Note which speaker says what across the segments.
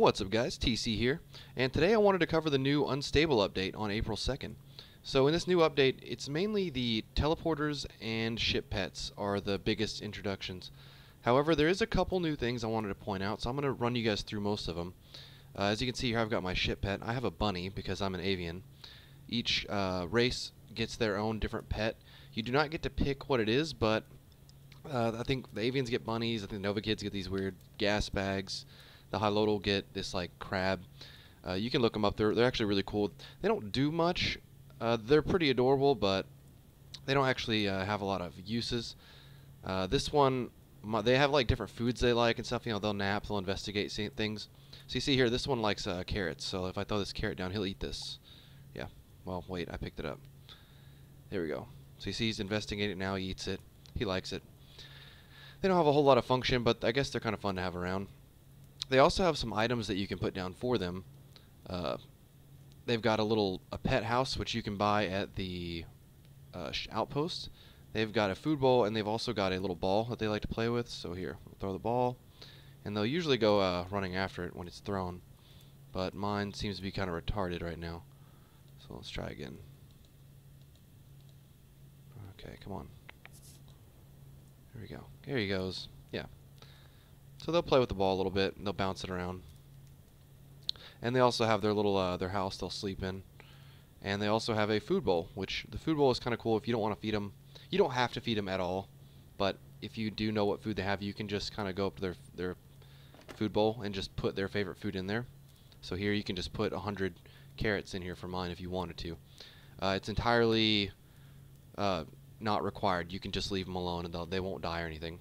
Speaker 1: What's up guys, TC here, and today I wanted to cover the new Unstable update on April 2nd. So in this new update, it's mainly the teleporters and ship pets are the biggest introductions. However, there is a couple new things I wanted to point out, so I'm going to run you guys through most of them. As you can see here, I've got my ship pet. I have a bunny because I'm an avian. Each race gets their own different pet. You do not get to pick what it is, but I think the avians get bunnies, I think the Nova kids get these weird gas bags. The Hylodal will get this like crab. You can look them up. They're actually really cool. They don't do much. They're pretty adorable, but they don't actually have a lot of uses. This one, they have like different foods they like and stuff. You know, they'll nap, they'll investigate things. So you see here, this one likes carrots. So if I throw this carrot down, he'll eat this. Yeah. Well, wait, I picked it up. There we go. So you see, he's investigating it now. He eats it. He likes it. They don't have a whole lot of function, but I guess they're kind of fun to have around. They also have some items that you can put down for them. They've got a pet house which you can buy at the outpost. They've got a food bowl, and they've also got a little ball that they like to play with. So here, we'll throw the ball, and they'll usually go running after it when it's thrown. But mine seems to be kind of retarded right now. So let's try again. Okay, come on. There we go. Here he goes. Yeah. So they'll play with the ball a little bit, and they'll bounce it around. And they also have their little their house they'll sleep in. And they also have a food bowl, which the food bowl is kind of cool if you don't want to feed them. You don't have to feed them at all, but if you do know what food they have, you can just kind of go up to their food bowl and just put their favorite food in there. So here you can just put 100 carrots in here for mine if you wanted to. It's entirely not required. You can just leave them alone and they won't die or anything.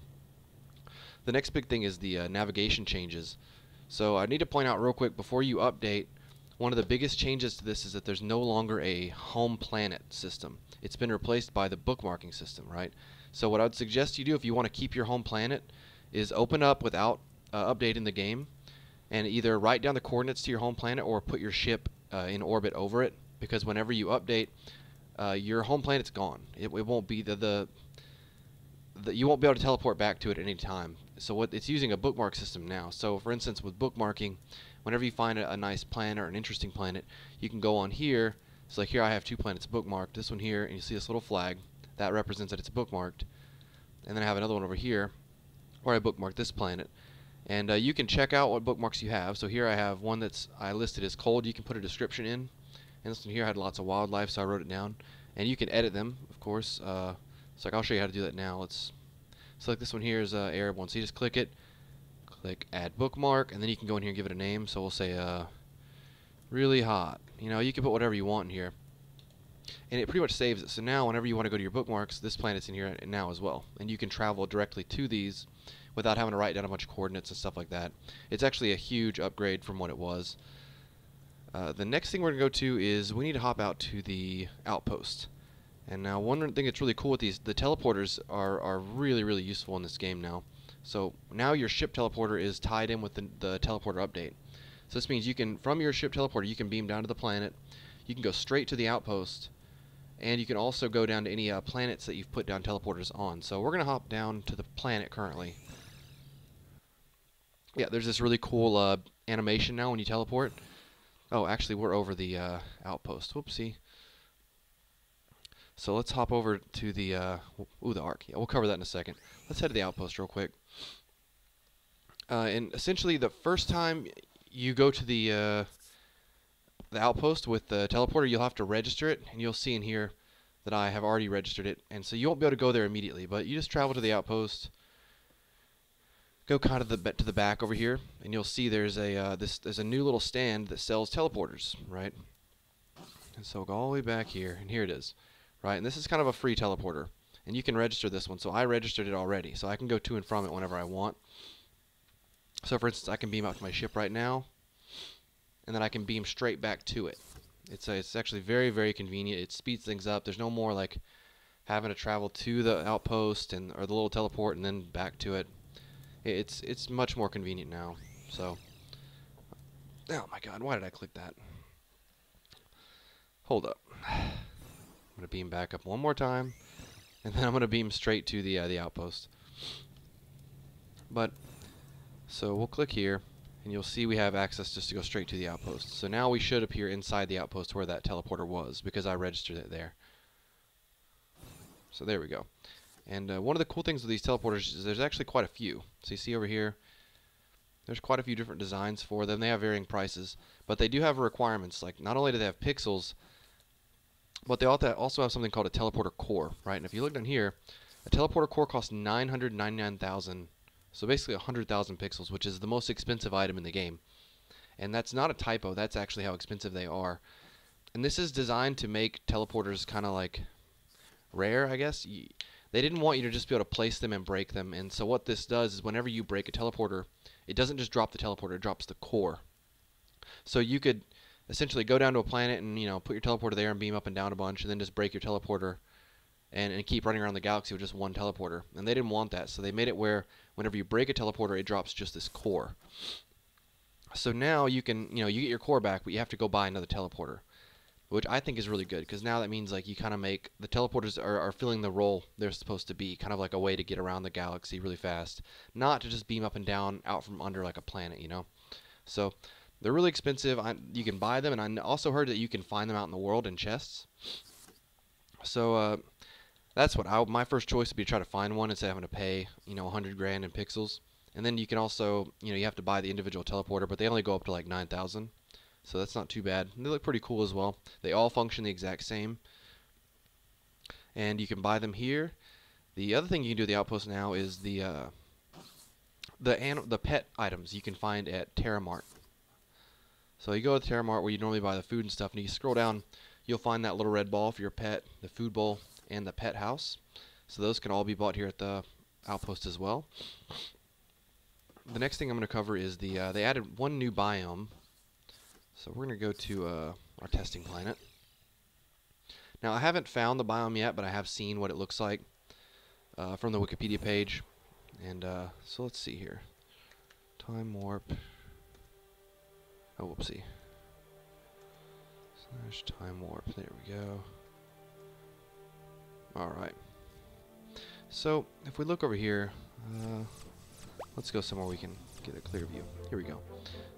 Speaker 1: The next big thing is the navigation changes. So I need to point out real quick before you update, one of the biggest changes to this is that there's no longer a home planet system. It's been replaced by the bookmarking system, right? So what I would suggest you do if you want to keep your home planet is open up without updating the game and either write down the coordinates to your home planet or put your ship in orbit over it, because whenever you update, your home planet's gone. It won't be you won't be able to teleport back to it at any time. So it's using a bookmark system now. So for instance, with bookmarking, whenever you find a nice planet or an interesting planet, you can go on here. So like here I have 2 planets bookmarked. This one here, and you see this little flag. That represents that it's bookmarked. And then I have another one over here where I bookmarked this planet. And you can check out what bookmarks you have. So here I have one I listed as cold. You can put a description in. And this one here had lots of wildlife, so I wrote it down. And you can edit them, of course. So like I'll show you how to do that now. Let's select this one here is Arab one. So you just click it, click add bookmark, and then you can go in here and give it a name. So we'll say really hot. You know, you can put whatever you want in here. And it pretty much saves it. So now whenever you want to go to your bookmarks, this planet's in here now as well. And you can travel directly to these without having to write down a bunch of coordinates and stuff like that. It's actually a huge upgrade from what it was. The next thing we're going to go to is we need to hop out to the outpost. And now one thing that's really cool with the teleporters are really, really useful in this game now. So now your ship teleporter is tied in with the teleporter update. So this means you can, from your ship teleporter, you can beam down to the planet, you can go straight to the outpost, and you can also go down to any planets that you've put down teleporters on. So we're going to hop down to the planet currently. Yeah, there's this really cool animation now when you teleport. Oh, actually we're over the outpost. Whoopsie. So let's hop over to the the Ark. Yeah, we'll cover that in a second. Let's head to the outpost real quick. And essentially, the first time you go to the outpost with the teleporter, you'll have to register it, and you'll see in here that I have already registered it. And so you won't be able to go there immediately, but you just travel to the outpost, go kind of to the back over here, and you'll see there's a new little stand that sells teleporters, right? And so we'll go all the way back here, and here it is. Right, and this is kind of a free teleporter, and you can register this one. So I registered it already, so I can go to and from it whenever I want. So for instance, I can beam out to my ship right now, and then I can beam straight back to it. It's actually very, very convenient. It speeds things up. There's no more like having to travel to the outpost or the little teleport and then back to it. It's much more convenient now. So, oh my God, why did I click that? Hold up. I'm going to beam back up one more time, and then I'm going to beam straight to the outpost. But, so we'll click here, and you'll see we have access just to go straight to the outpost. So now we should appear inside the outpost where that teleporter was, because I registered it there. So there we go. And one of the cool things with these teleporters is there's actually quite a few. So you see over here, there's quite a few different designs for them. They have varying prices, but they do have requirements. Like, not only do they have pixels, but they also have something called a teleporter core, right? And if you look down here, a teleporter core costs 999,000, so basically 100,000 pixels, which is the most expensive item in the game. And that's not a typo, that's actually how expensive they are. And this is designed to make teleporters kind of like rare, I guess. They didn't want you to just be able to place them and break them, and so what this does is whenever you break a teleporter, it doesn't just drop the teleporter, it drops the core. So you could essentially go down to a planet and, you know, put your teleporter there and beam up and down a bunch, and then just break your teleporter and keep running around the galaxy with just one teleporter. And they didn't want that, so they made it where whenever you break a teleporter, it drops just this core. So now you can, you know, you get your core back, but you have to go buy another teleporter, which I think is really good, because now that means like you kind of make the teleporters are filling the role they're supposed to be, kind of like a way to get around the galaxy really fast, not to just beam up and down out from under like a planet, you know. So they're really expensive. You can buy them, and I also heard that you can find them out in the world in chests. So that's what my first choice would be, to try to find one instead of having to pay, you know, 100 grand in pixels. And then you can also, you know, you have to buy the individual teleporter, but they only go up to like 9,000. So that's not too bad. And they look pretty cool as well. They all function the exact same. And you can buy them here. The other thing you can do at the outpost now is the pet items you can find at Terramart. So you go to Terramart where you normally buy the food and stuff, and you scroll down, you'll find that little red ball for your pet, the food bowl, and the pet house. So those can all be bought here at the outpost as well. The next thing I'm going to cover is they added one new biome. So we're going to go to our testing planet. Now, I haven't found the biome yet, but I have seen what it looks like from the Wikipedia page. And so let's see here. Time warp. Oh, whoopsie. Slash time warp. There we go. Alright. So, if we look over here, let's go somewhere we can get a clear view. Here we go.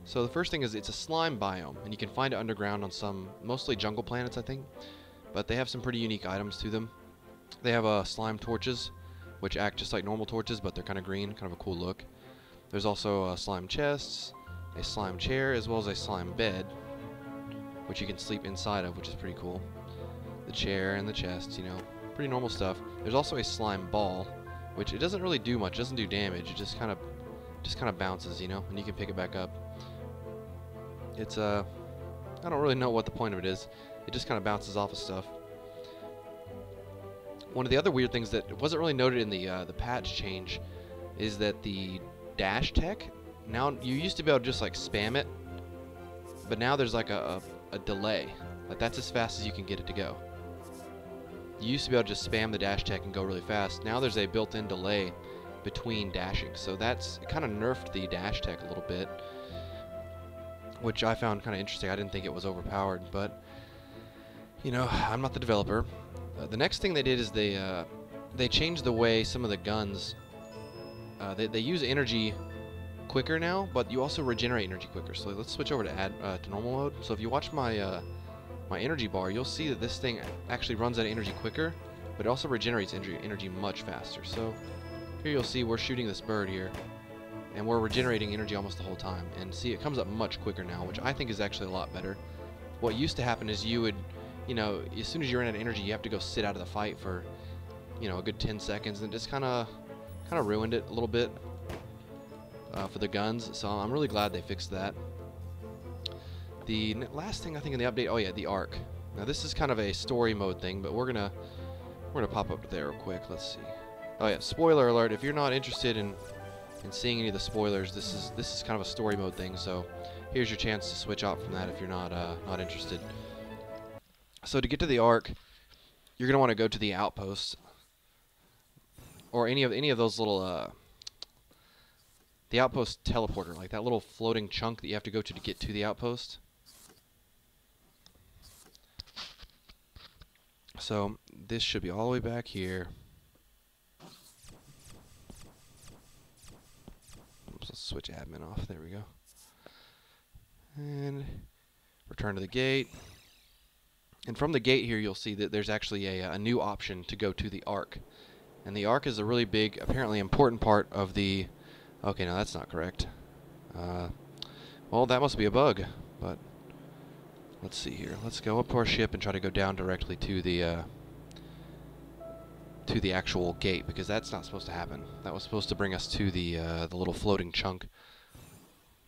Speaker 1: So the first thing is it's a slime biome, and you can find it underground on some mostly jungle planets, I think. But they have some pretty unique items to them. They have slime torches, which act just like normal torches, but they're kind of green, kind of a cool look. There's also slime chests, a slime chair, as well as a slime bed, which you can sleep inside of, which is pretty cool. The chair and the chest, you know, pretty normal stuff. There's also a slime ball, which it doesn't really do much, doesn't do damage. It just kind of bounces, you know, and you can pick it back up. It's I don't really know what the point of it is. It just kind of bounces off of stuff. One of the other weird things that wasn't really noted in the patch change is that the dash tech, now you used to be able to just like spam it, but now there's like a delay. Like, that's as fast as you can get it to go. You used to be able to just spam the dash tech and go really fast. Now there's a built-in delay between dashing, so it kind of nerfed the dash tech a little bit, which I found kind of interesting. I didn't think it was overpowered, but you know, I'm not the developer. The next thing they did is they changed the way some of the guns they use energy quicker now, but you also regenerate energy quicker. So let's switch over to normal mode. So if you watch my my energy bar, you'll see that this thing actually runs out of energy quicker, but it also regenerates energy much faster. So here you'll see we're shooting this bird here, and we're regenerating energy almost the whole time. And see, it comes up much quicker now, which I think is actually a lot better. What used to happen is you would, you know, as soon as you run out of energy, you have to go sit out of the fight for, you know, a good 10 seconds, and it just kind of ruined it a little bit for the guns. So I'm really glad they fixed that. The last thing I think in the update, oh yeah, the arc. Now this is kind of a story mode thing, but we're gonna pop up there real quick. Let's see. Oh yeah, spoiler alert! If you're not interested in seeing any of the spoilers, this is kind of a story mode thing. So here's your chance to switch out from that if you're not interested. So to get to the arc, you're gonna want to go to the outpost, or any of those little the outpost teleporter, like that little floating chunk that you have to go to get to the outpost. So this should be all the way back here. Oops, let's switch admin off. There we go. return to the gate. And from the gate here, you'll see that there's actually a new option to go to the Ark. And the Ark is a really big, apparently important part of the... Okay, no, that's not correct. Well, that must be a bug, but... Let's see here. Let's go up to our ship and try to go down directly to the actual gate, because that's not supposed to happen. That was supposed to bring us to the little floating chunk.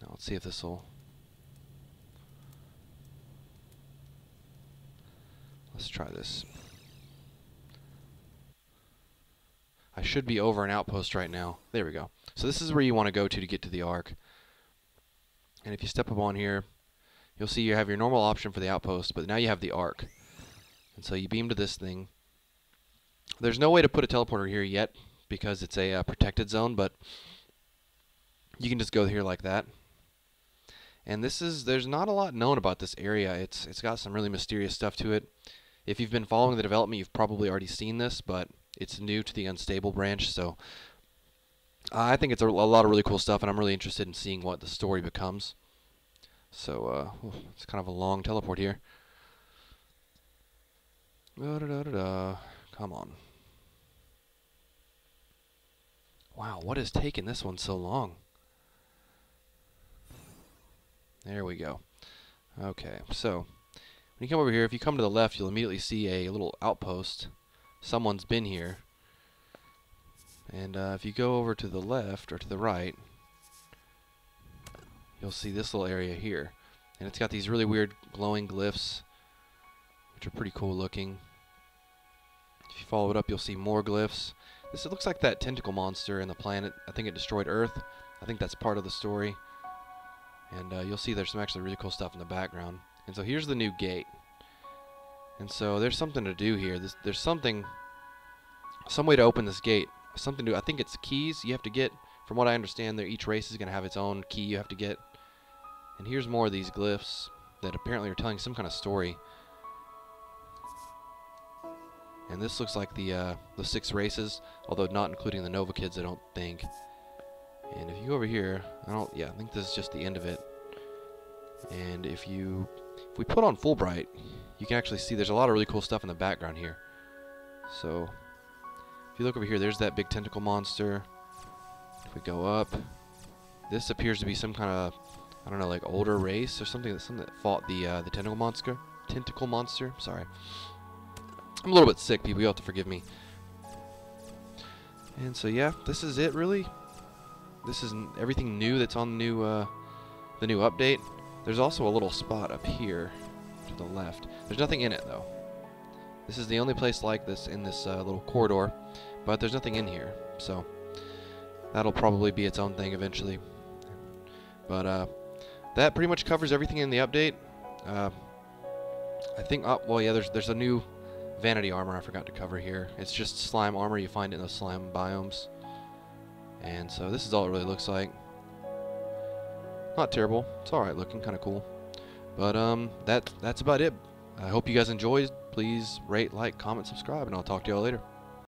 Speaker 1: Now, let's see if this will... Let's try this. I should be over an outpost right now. There we go. So this is where you want to go to get to the Ark. And if you step up on here, you'll see you have your normal option for the outpost, but now you have the Ark. And so you beam to this thing. There's no way to put a teleporter here yet because it's a protected zone, but you can just go here like that. And there's not a lot known about this area. It's got some really mysterious stuff to it. If you've been following the development, you've probably already seen this, but it's new to the Unstable branch, so I think it's a lot of really cool stuff, and I'm really interested in seeing what the story becomes. So, it's kind of a long teleport here. Come on. Wow, what has taken this one so long? There we go. Okay, so when you come over here, if you come to the left, you'll immediately see a little outpost. Someone's been here. And if you go over to the left, or to the right, you'll see this little area here. And it's got these really weird glowing glyphs, which are pretty cool looking. If you follow it up, you'll see more glyphs. It looks like that tentacle monster in the planet. I think it destroyed Earth. I think that's part of the story. And you'll see there's some actually really cool stuff in the background. And so here's the new gate. And so there's something to do here. There's some way to open this gate. Something to, I think it's keys you have to get. From what I understand, each race is going to have its own key you have to get. And here's more of these glyphs that apparently are telling some kind of story. And this looks like the 6 races, although not including the Nova kids, I don't think. And if you go over here, I think this is just the end of it. And if we put on Fulbright, you can actually see there's a lot of really cool stuff in the background here. So if you look over here, there's that big tentacle monster. If we go up, this appears to be some kind of, I don't know, like older race or something that fought the tentacle monster. Tentacle monster. Sorry, I'm a little bit sick, people. You have to forgive me. And so yeah, this is it really. This is everything new that's on the new update. There's also a little spot up here to the left. There's nothing in it though. This is the only place like this in this little corridor, but there's nothing in here. So that'll probably be its own thing eventually. But that pretty much covers everything in the update. I think, well, yeah, there's a new vanity armor I forgot to cover here. It's just slime armor. You find it in those slime biomes. And so this is all it really looks like. Not terrible. It's alright looking, kind of cool. But that's about it. I hope you guys enjoyed. Please rate, like, comment, subscribe, and I'll talk to y'all later.